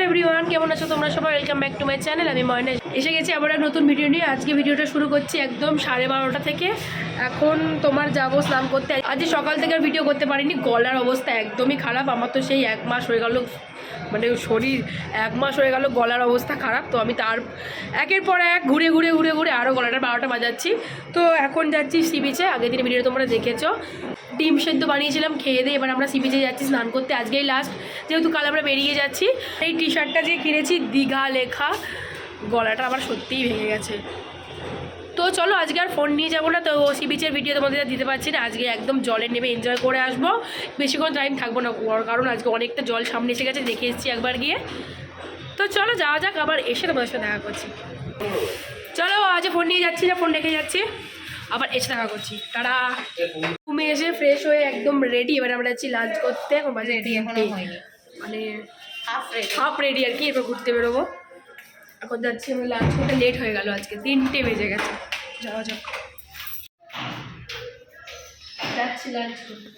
Everyone, কেমন আছো তোমরা সবাই? Welcome back to my channel. আমি ময়না এসে গেছি আবার এক নতুন ভিডিও নিয়ে। আজকে ভিডিওটা শুরু করছি একদম 12:30 থেকে। এখন তোমার যাবো স্নান করতে। আজ সকাল থেকে আর ভিডিও করতে পারিনি, গলার অবস্থা একদমই খারাপ। আমার তো সেই 1 মাস হয়ে গেল, মানে শরীর 1 মাস হয়ে গেল, গলার অবস্থা খারাপ। তো আমি তার একের পর এক ঘুরে ঘুরে ঘুরে ঘুরে আরও গলাটা 12টা বাজাচ্ছি। তো এখন যাচ্ছি সি বিচে। আগের দিনের ভিডিও তোমরা দেখেছো, ডিম সেদ্ধ বানিয়েছিলাম, খেয়ে দিয়ে এবার আমরা সি বিচে যাচ্ছি স্নান করতে। আজকেই লাস্ট, যেহেতু কাল আমরা বেরিয়ে যাচ্ছি। এই টি শার্টটা যে কিনেছি দীঘা লেখা, গলাটা আমার সত্যিই ভেঙে গেছে। তো চলো আজকে আর ফোন নিয়ে যাবো না, তো সি বিচের ভিডিও তোমাদের দিতে পারছি না। আজকে একদম জলে নেমে এনজয় করে আসবো, বেশিক্ষণ টাইম থাকবো না, কারণ আজকে অনেকটা জল সামনে এসে গেছে, দেখে এসেছি একবার গিয়ে। তো চলো যাওয়া যাক, আবার এসে তোমাদের সাথে দেখা করছি। চলো আজ ফোন নিয়ে যাচ্ছি না, ফোন রেখে যাচ্ছি, আবার এসে দেখা করছি। তারা ঘুমে এসে ফ্রেশ হয়ে একদম রেডি। এবার আমরা যাচ্ছি লাঞ্চ করতে। বাজে রেডি এখনো হয়নি, মানে হাফ রেডি আর কি। এবার ঘুরতে বেরোবো। এখন যাচ্ছি আমরা লাঞ্চ করতে, লেট হয়ে গেল, আজকে 3টে বেজে গেছে। যাওয়া যাক, যাচ্ছি লাঞ্চ করতে।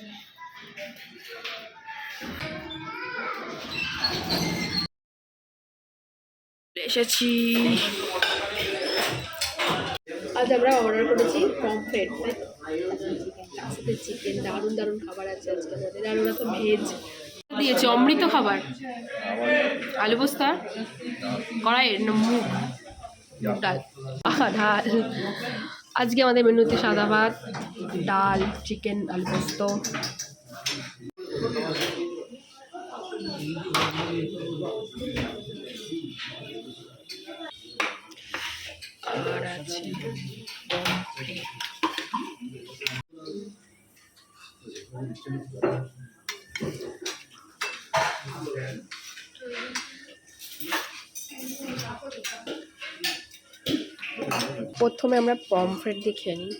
এসেছি। আজ আমরা অর্ডার করেছি পমফ্রেট, সাথে চিকেন। দারুণ দারুণ খাবার আছে আজকে আমাদের। আর ওরা তো ভেজ দিয়েছে, অমৃত খাবার। আলু পোস্তা, কড়াইয়ের মুগ ডাল, ডাল। আজকে আমাদের মেনুতে সাদা ভাত, ডাল, চিকেন, আলু পোস্ত। আর আছে প্রথমে আমরা পমফ্রেট দিয়ে খেয়ে নিই।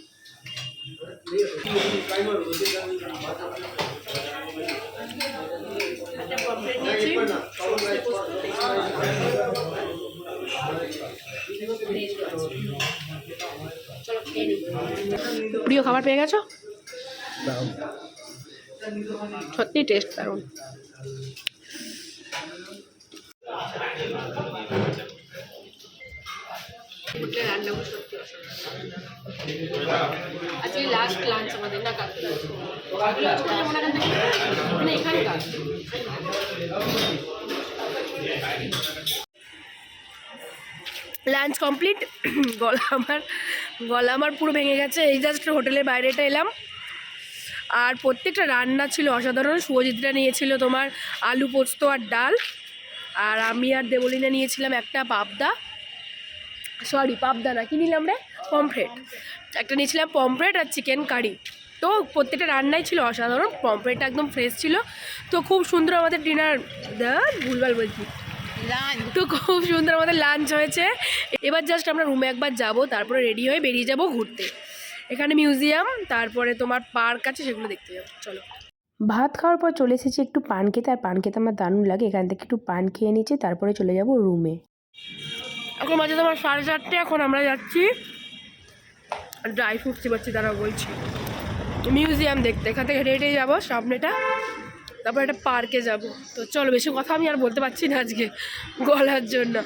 প্রিয় খাবার পেয়ে গেছো? সত্যি টেস্ট দারুণ। আজকে লাস্ট লাঞ্চ আমাদের, না কালকে মানে এখানে লাঞ্চ কমপ্লিট। গলা আমার পুরো ভেঙে গেছে। এই জাস্ট হোটেলের বাইরেটা এলাম। আর প্রত্যেকটা রান্না ছিল অসাধারণ। শুভজিৎরা নিয়েছিল তোমার আলু পোস্ত আর ডাল, আর আমি আর দেবলিনা নিয়েছিলাম একটা পাবদা, পাবদা না, কি নিলাম রে, পমফ্রেট। একটা নিয়েছিলাম পমফ্রেট আর চিকেন কারি। তো প্রত্যেকটা রান্নাই ছিল অসাধারণ। পমফ্রেটটা একদম ফ্রেশ ছিল। তো খুব সুন্দর আমাদের ডিনার, ভুলভাল বলছি, তো খুব সুন্দর আমাদের লাঞ্চ হয়েছে। এবার জাস্ট আমরা রুমে একবার যাব, তারপরে রেডি হয়ে বেরিয়ে যাব ঘুরতে। এখানে মিউজিয়াম, তারপরে তোমার পার্ক আছে, সেগুলো দেখতে যাবো। চলো। ভাত খাওয়ার পর চলে এসেছি একটু পান খেতে। আর পান খেতে আমার দারুণ লাগে। এখান থেকে একটু পান খেয়ে নিচ্ছি, তারপরে চলে যাব রুমে। এখন বাজে তোমার 4:30। এখন আমরা যাচ্ছি ড্রাই ফ্রুট চিবাচ্ছি, তারা বলছি মিউজিয়াম দেখতে। এখান থেকে হেঁটে হেঁটে যাবো সামনেটা, তারপর একটা পার্কে যাব। তো চলো, বেশি কথা আমি আর বলতে পারছি না আজকে গলার জন্য।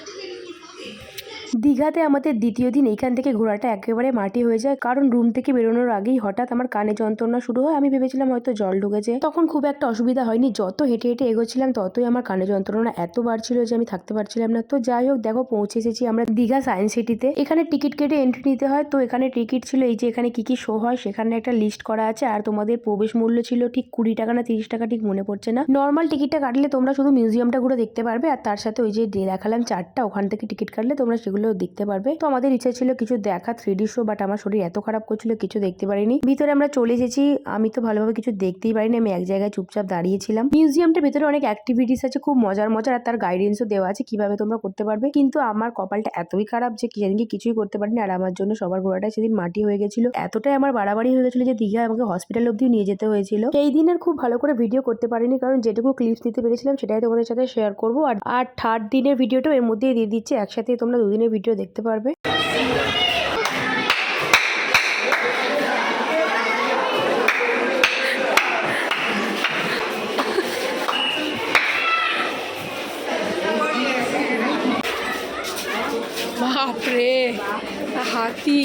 দীঘাতে আমাদের দ্বিতীয় দিন। এইখান থেকে ঘোরাটা একেবারে মাটি হয়ে যায়, কারণ রুম থেকে বেরোনোর আগেই হঠাৎ আমার কানে যন্ত্রণা শুরু হয়। আমি ভেবেছিলাম হয়তো জল ঢুকেছে, তখন খুব একটা অসুবিধা হয়নি। যত হেঁটে হেঁটে এগোচ্ছিলাম ততই আমার কানে যন্ত্রণা এত বাড়ছিল যে আমি থাকতে পারছিলাম না। তো যাই হোক, দেখো পৌঁছে এসেছি আমরা দীঘা সায়েন্স সিটিতে। এখানে টিকিট কেটে এন্ট্রি নিতে হয়। তো এখানে টিকিট ছিল, এই যে এখানে কি কি শো হয় সেখানে একটা লিস্ট করা আছে। আর তোমাদের প্রবেশ মূল্য ছিল ঠিক 20 টাকা না 30 টাকা, ঠিক মনে পড়ছে না। নর্মাল টিকিটটা কাটলে তোমরা শুধু মিউজিয়ামটা ঘুরে দেখতে পারবে, আর তার সাথে ওই যে দেখালাম 4টা, ওখান থেকে টিকিট কাটলে তোমরা সেগুলো দেখতে পারবে। তো আমাদের ইচ্ছা ছিল কিছু দেখা 3D শো, বাট আমার শরীর এত খারাপ করছিল কিছু দেখতে পারিনি। ভিতরে আমরা চলে এসেছি, আমি তো ভালোভাবে কিছু দেখতেই পারিনি। আমি এক জায়গায় চুপচাপ দাঁড়িয়েছিলাম। মিউজিয়ামটার ভিতরে অনেক অ্যাক্টিভিটিস আছে, খুব মজার মজার, আর তার গাইডেন্সও দেওয়া আছে কিভাবে তোমরা করতে পারবে। কিন্তু আমার কপালটা এতই খারাপ যে সেদিনকে কিছুই করতে পারিনি। আর আমার জন্য সবার ঘোরাটা সেদিন মাটি হয়ে গেছিল। এতটাই আমার বাড়াবাড়ি হয়ে গেছিল যে দীঘা আমাকে হসপিটাল অব্দি নিয়ে যেতে হয়েছিল। সেই দিন আর খুব ভালো করে ভিডিও করতে পারিনি, কারণ যেটুকু ক্লিপস নিতে পেরেছিলাম সেটাই তোমাদের সাথে শেয়ার করবো। আর থার্ড দিনের ভিডিওটাও এর মধ্যেই দিয়ে দিচ্ছে, একসাথে তোমরা 2 দিনের ভিডিও দেখতে পারবে। বাপরে হাতি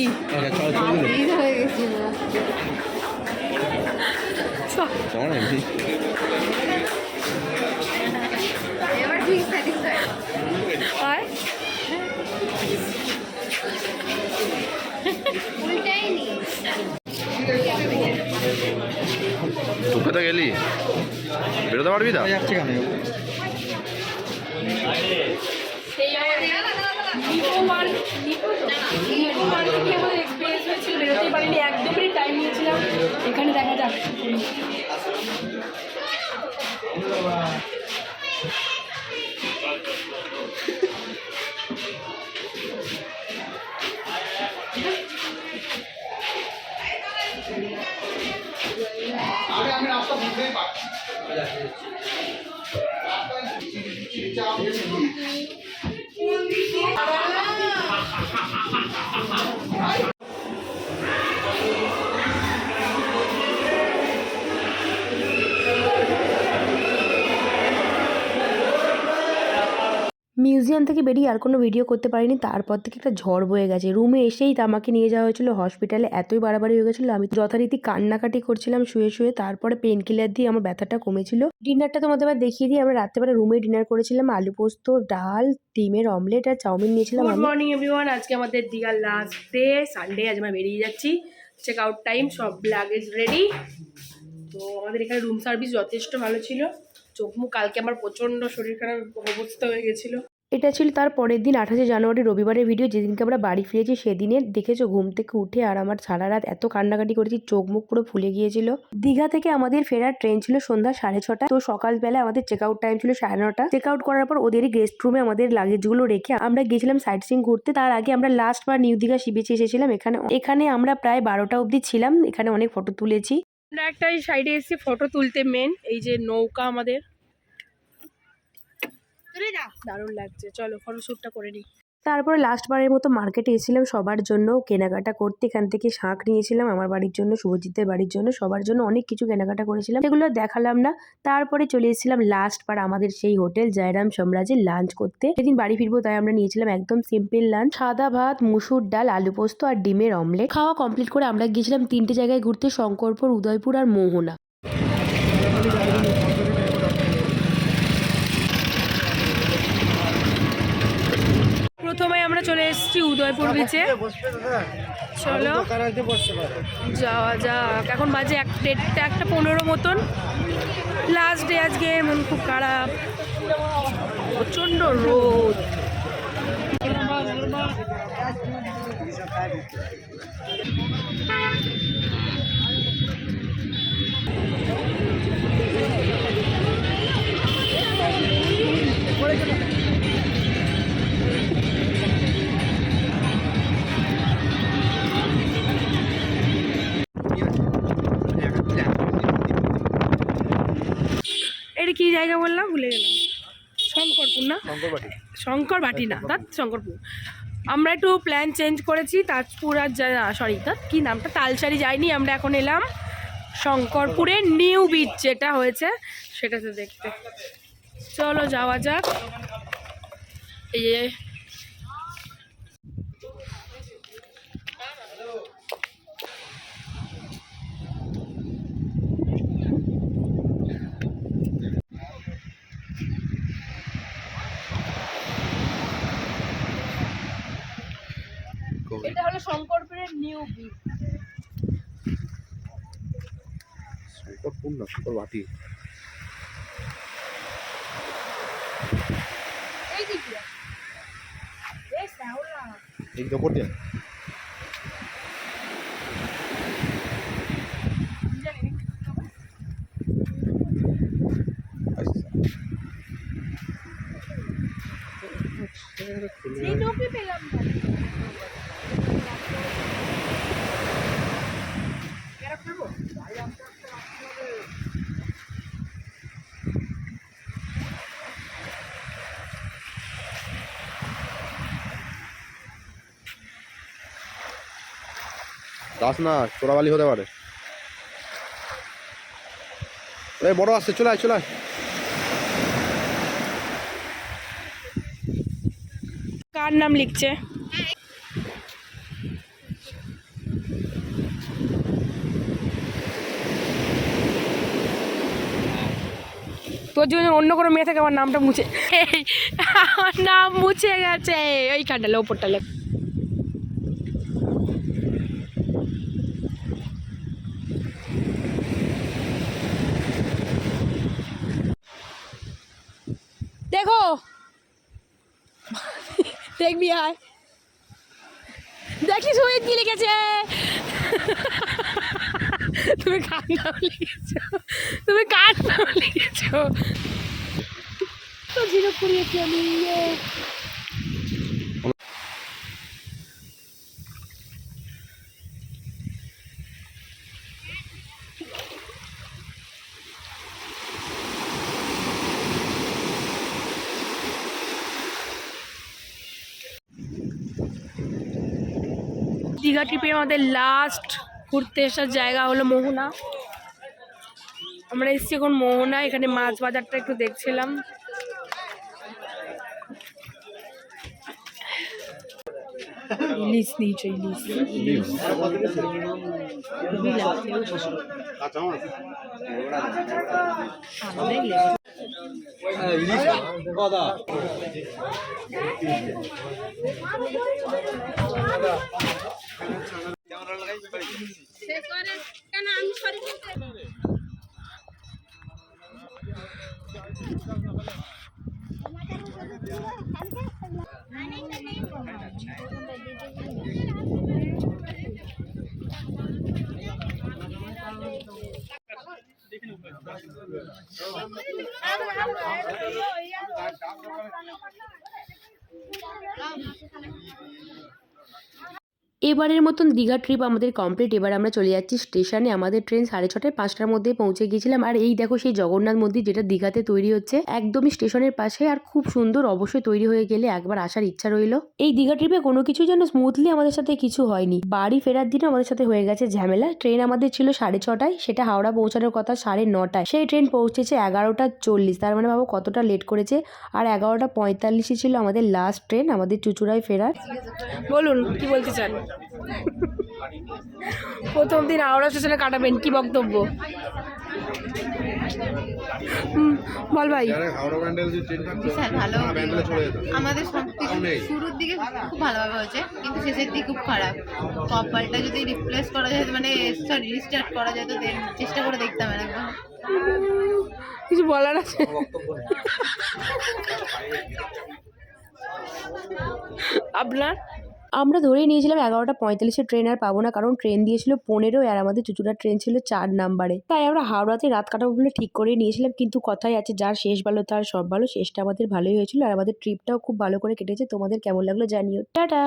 তুই কোথায় গেলি? বেরোতে পারবি না? যাচ্ছে কেন? একদমই টাইম নিয়েছিলাম এখানে দেখা যাক আমি রাস্তা বুঝতেই পারছি। মিউজিয়াম থেকে বেরিয়ে আর কোনো ভিডিও করতে পারিনি। তারপর থেকে একটা ঝড় বয়ে গেছে। রুমে এসেই আমাকে নিয়ে যাওয়া হয়েছিল হসপিটালে। এতই বাড়াবাড়ি হয়ে গেছিলো, আমি যথারীতি কান্নাকাটি করছিলাম শুয়ে শুয়ে। তারপরে পেন কিলার দিয়ে আমার ব্যথাটা কমেছিল। ডিনারটা তোমাদের আবার দেখিয়ে দিই। আমরা রাত্রেবেলা রুমে ডিনার করেছিলাম আলু পোস্ত, ডাল, ডিমের অমলেট আর চাউমিন নিয়েছিলাম। Good morning everyone. আজকে আমাদের দীঘার লাস্ট ডে, সানডে। আজ আমরা বেরিয়ে যাচ্ছি, চেক আউট টাইম, সব লাগেজ রেডি। তো আমাদের এখানে রুম সার্ভিস যথেষ্ট ভালো ছিল। চোখ মুখ কালকে আমার প্রচণ্ড শরীর খারাপ অবস্থা হয়ে গেছিলো। এটা ছিল তার পরের দিন 28শে জানুয়ারি রবিবারের ভিডিও, যেদিনকে আমরা বাড়ি ফিরেছি সেদিনের। দেখেছো ঘুম থেকে উঠে আর আমার সারা রাত এত কান্নাকাটি করেছি, চোখ মুখ পুরো ফুলে গিয়েছিল। দীঘা থেকে আমাদের ফেরার ট্রেন ছিল সন্ধ্যা 6:30। তো সকালবেলা আমাদের চেক আউট টাইম ছিল 9:30। চেক আউট করার পর ওদেরই গেস্ট রুমে আমাদের লাগেজগুলো রেখে আমরা গেছিলাম সাইট সিইং ঘুরতে। তার আগে আমরা লাস্ট বার নিউ দীঘা সি বিচে এসেছিলাম। এখানে আমরা প্রায় 12টা অবধি ছিলাম। এখানে অনেক ফটো তুলেছি। আমরা একটা সাইডে এসেছি ফটো তুলতে। মেন এই যে নৌকা আমাদের, দারুণ লাগছে। চলো ফটোশ্যুটটা করে নিই। তারপরে লাস্ট বারের মতো মার্কেটে এসেছিলাম সবার জন্য কেনাকাটা করতে। এখান থেকে শাঁখ নিয়েছিলাম আমার বাড়ির জন্য, শুভজিতের বাড়ির জন্য, সবার জন্য অনেক কিছু কেনাকাটা করেছিলাম, সেগুলো দেখালাম না। তারপরে চলে এসেছিলাম লাস্ট বার আমাদের সেই হোটেল জয়রাম সাম্রাজ্যে লাঞ্চ করতে। সেদিন বাড়ি ফিরবো তাই আমরা নিয়েছিলাম একদম সিম্পল লাঞ্চ, সাদা ভাত, মুসুর ডাল, আলু পোস্ত আর ডিমের অমলেট। খাওয়া কমপ্লিট করে আমরা গিয়েছিলাম 3টে জায়গায় ঘুরতে, শঙ্করপুর, উদয়পুর আর মোহনা। প্রথমে আমরা চলে এসেছি উদয়পুর বিচে। চলো যাওয়া যাক। এখন বাজে 1:15 মতন। লাস্ট ডে আজকে, মন খুব খারাপ, প্রচণ্ড রোদ। এটা কি জায়গা বললাম, ভুলে গেলাম। শঙ্করপুর না, শঙ্করবাটি না, শঙ্করপুর। আমরা একটু প্ল্যান চেঞ্জ করেছি। তাজপুর আর সরি কি নামটা, তালসারি যাইনি। আমরা এখন এলাম শঙ্করপুরের নিউ বিচ যেটা হয়েছে সেটাতে দেখতে। চলো যাওয়া যাক। এই যে এটা হলো শঙ্করপুরের নিউ বিচ। শঙ্করপুর না, শঙ্করবাটি। এই দিকে বেশ শ্যাওলা। এই দোকানে এই টপি পেলাম না। দাস না, চোরাবালি হতে পারে। এই বড় আসছে, চলে আয় চলে আয়। কার নাম লিখছে? তোর জন্য অন্য কোনো মেয়ে থেকে আমার নামটা মুছে আমার নাম মুছে গেছে ওইখানটা ওপরটা লেখ। দেখো দেখবি আয় দেখি শহীদ কি লিখেছে। তুমি কার নাম লিখেছো? তুমি কার নাম লিখেছো? তো জিরো করিয়েছি আমি। দীঘা ট্রিপে আমাদের লাস্ট ঘুরতে আসার জায়গা হলো মোহনা। আমরা এসেছি এখন মোহনা, এখানে মাছ বাজারটা একটু দেখছিলাম। ইলিশ নিয়েছে, ইলিশ এবারের মতন দীঘা ট্রিপ আমাদের কমপ্লিট। এবার আমরা চলে যাচ্ছি স্টেশনে। আমাদের ট্রেন 6:30 5টার মধ্যে পৌঁছে গিয়েছিলাম। আর এই দেখো সেই জগন্নাথ মন্দির যেটা দীঘাতে তৈরি হচ্ছে একদমই স্টেশনের পাশে, আর খুব সুন্দর। অবশ্যই তৈরি হয়ে গেলে একবার আসার ইচ্ছা রইলো। এই দীঘা ট্রিপে কোনো কিছু যেন স্মুথলি আমাদের সাথে কিছু হয়নি। বাড়ি ফেরার দিনও আমাদের সাথে হয়ে গেছে ঝামেলা। ট্রেন আমাদের ছিল 6:30টায়, সেটা হাওড়া পৌঁছানোর কথা 9:30টায়। সেই ট্রেন পৌঁছেছে 11:40। তার মানে ভাবো কতটা লেট করেছে। আর 11:45 ছিল আমাদের লাস্ট ট্রেন আমাদের চুঁচুড়ায় ফেরার। বলুন কি বলতে চান? প্রথম দিন হাওড়া স্টেশনে কাটাবেন, কি বক্তব্য বল ভাই? বিশাল ভালো। আমাদের শুরুর দিকে খুব ভালোভাবে হয়েছে, কিন্তু শেষের দিকে খুব খারাপ। কপালটা যদি রিপ্লেস করা যায়, মানে রিস্টার্ট করা যায়, তো চেষ্টা করে দেখতাম একবার। কিছু বলার আছে? আপনার? আমরা ধরেই নিয়েছিলাম 11:45 ট্রেন আর পাবো না, কারণ ট্রেন দিয়েছিল 15 আর আমাদের চুঁচুড়ার ট্রেন ছিল 4 নাম্বারে। তাই আমরা হাওড়াতে রাত কাটাবো বলে ঠিক করে নিয়েছিলাম। কিন্তু কথাই আছে, যার শেষ ভালো তার সব ভালো। শেষটা আমাদের ভালোই হয়েছিল, আর আমাদের ট্রিপটাও খুব ভালো করে কেটেছে। তোমাদের কেমন লাগলো জানিও। টাটা।